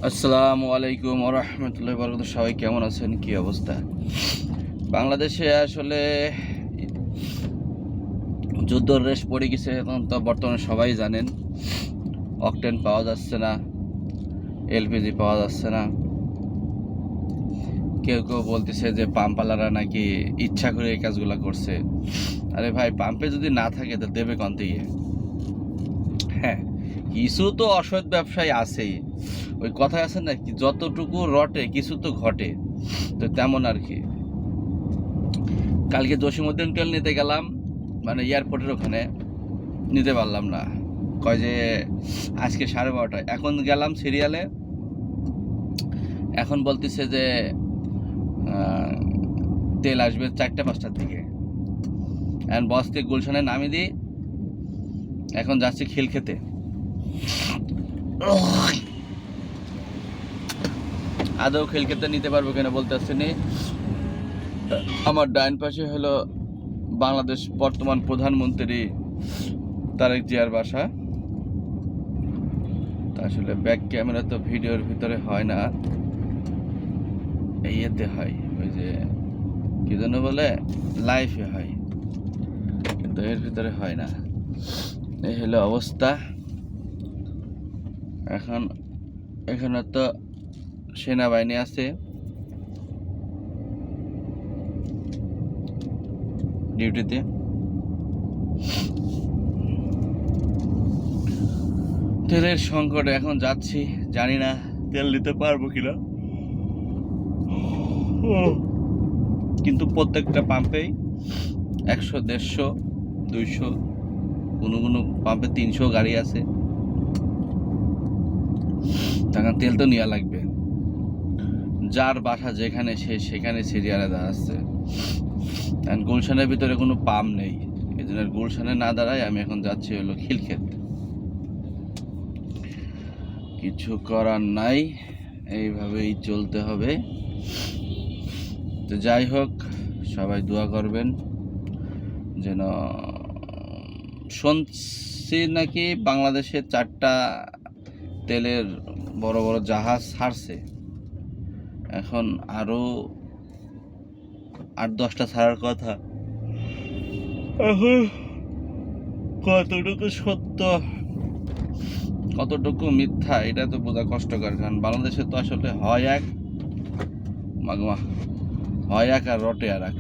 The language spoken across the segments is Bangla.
আসসালামু আলাইকুম ওয়া রাহমাতুল্লাহি ওয়া বারাকাতুহু। সবাই কেমন আছেন, কি অবস্থা? বাংলাদেশে আসলে যুদ্ধর রেশ পড়ে গেছে। এখন তো বর্তমানে সবাই জানেন, অকটেন পাওয়া যাচ্ছে না, এলপিজি পাওয়া যাচ্ছে না। কেউ কেউ বলতেছে যে পাম্পওয়ালারা নাকি ইচ্ছা করে এই কাজগুলো করছে। আরে ভাই, পাম্পে যদি না থাকে তো দেবে কোন থেকে? হ্যাঁ, কিছু তো অসৎ ব্যবসায়ী আছেই। ওই কথায় আছে না, কি যতটুকু রটে কিছু তো ঘটে। তো তেমন আর কি। কালকে জসীমউদ্দিন তেল নিতে গেলাম, মানে এয়ারপোর্টের ওখানে, নিতে পারলাম না। কয় যে আজকে 12:30টায়। এখন গেলাম সিরিয়ালে, এখন বলতেছে যে তেল আসবে 4টা-5টার দিকে। এখন বসকে গুলশানে নামিয়ে দিই, এখন যাচ্ছি খিলক্ষেতে। আদৌ খিলক্ষেতে নিতে পারবো কিনা বলতে পারছি না। আমার ডাইন পাশে হলো বাংলাদেশ বর্তমান প্রধানমন্ত্রী তারেক জিয়ার বাসা। আসলে ব্যাক ক্যামেরা তো ভিডিওর ভিতরে হয় না, ইয়েতে হয়, ওই যে কি যেন বলে, লাইফে হয়, কিন্তু এর ভিতরে হয় না। এই হলো অবস্থা। এখন এখানে তো সেনাবাহিনী আছে ডিউটিতে। তেলের সংকটে এখন যাচ্ছি, জানি না তেল নিতে পারবো কিনা। কিন্তু প্রত্যেকটা পাম্পেই 100, 150, 200, কোনো কোনো পাম্পে 300 গাড়ি আছে। তখন তেল তো নেওয়া লাগবে। যার বাসা যেখানে সে সেখানে সিরিয়ালে দাঁড়াচ্ছে। কারণ গুলশানের ভিতরে কোনো পাম্প নেই, এই জন্য গুলশানে না দাঁড়ায় আমি এখন যাচ্ছি হলো খিলক্ষেত। কিছু করার নাই, এইভাবেই চলতে হবে। তো যাই হোক, সবাই দোয়া করবেন যেন। শুনছি নাকি বাংলাদেশে 4টা তেলের বড় বড় জাহাজ ছাড়ছে, এখন আরো 8-10টা ছাড়ার কথা। এখন কতটুকু সত্য কতটুকু মিথ্যা এটা তো বোঝা কষ্টকর। কারণ বাংলাদেশে তো আসলে হয় এক মাগমা, হয় এক আর রটে আর এক।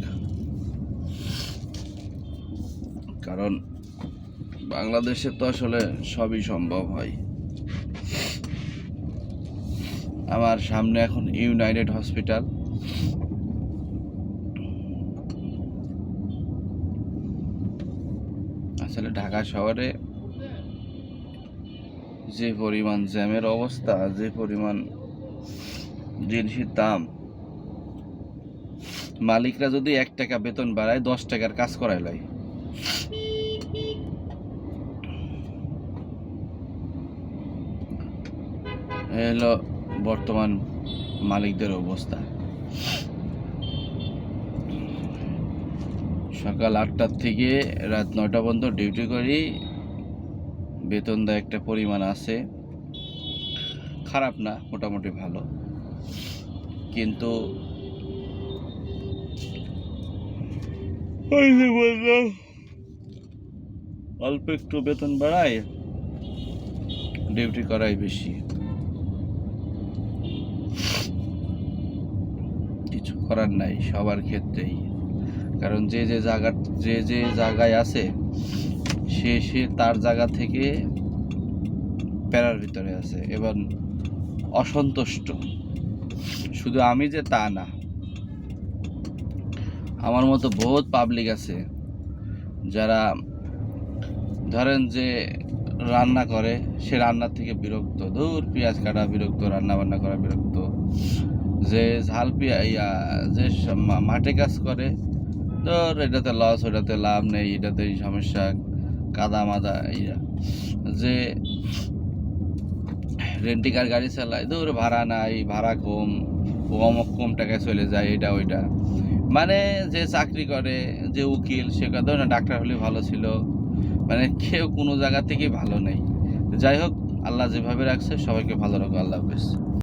কারণ বাংলাদেশে তো আসলে সবই সম্ভব হয়। আমার সামনে এখন ইউনাইটেড হসপিটাল। আসলে ঢাকা শহরে যে পরিমাণ জ্যামের অবস্থা, যে পরিমাণ জিনিসের দাম, মালিকরা যদি 1 টাকা বেতন বাড়ায় 10 টাকার কাজ করায় লয়। হলো বর্তমান মালিকদের অবস্থা। সকাল 8টার থেকে রাত 9টা পর্যন্ত ডিউটি করি, বেতন দেয় একটা পরিমাণ আছে, খারাপ না, মোটামুটি ভালো। কিন্তু ওই যে বললাম, অল্প একটু বেতন বাড়ায়, ডিউটি করাই বেশি। কিছু করার নাই সবার ক্ষেত্রেই। কারণ যে যে জায়গায় আছে সে তার জায়গা থেকে প্যারার ভিতরে আছে, এবং অসন্তুষ্ট। শুধু আমি যে তা না, আমার মতো বহুত পাবলিক আছে যারা ধরেন যে রান্না করে, সে রান্নার থেকে বিরক্ত, ধুর পেঁয়াজ কাটা বিরক্ত, রান্না বান্না করা বিরক্ত। যে ঝাল যে মাঠে কাজ করে, ধর এটাতে লস, ওটাতে লাভ নেই, এটাতে সমস্যা, কাদা মাদা, যে রেন্টিকার গাড়ি চালায়, ধর ভাড়া নাই, ভাড়া কম, কম টাকায় চলে যায়, এটা ওইটা। মানে যে চাকরি করে, যে উকিল, সে কথা না ডাক্তার হলে ভালো ছিল, মানে কেউ কোনো জায়গা থেকে ভালো নেই। যাই হোক, আল্লাহ যেভাবে রাখছে সবাইকে ভালো রাখো। আল্লাহ হাফেজ।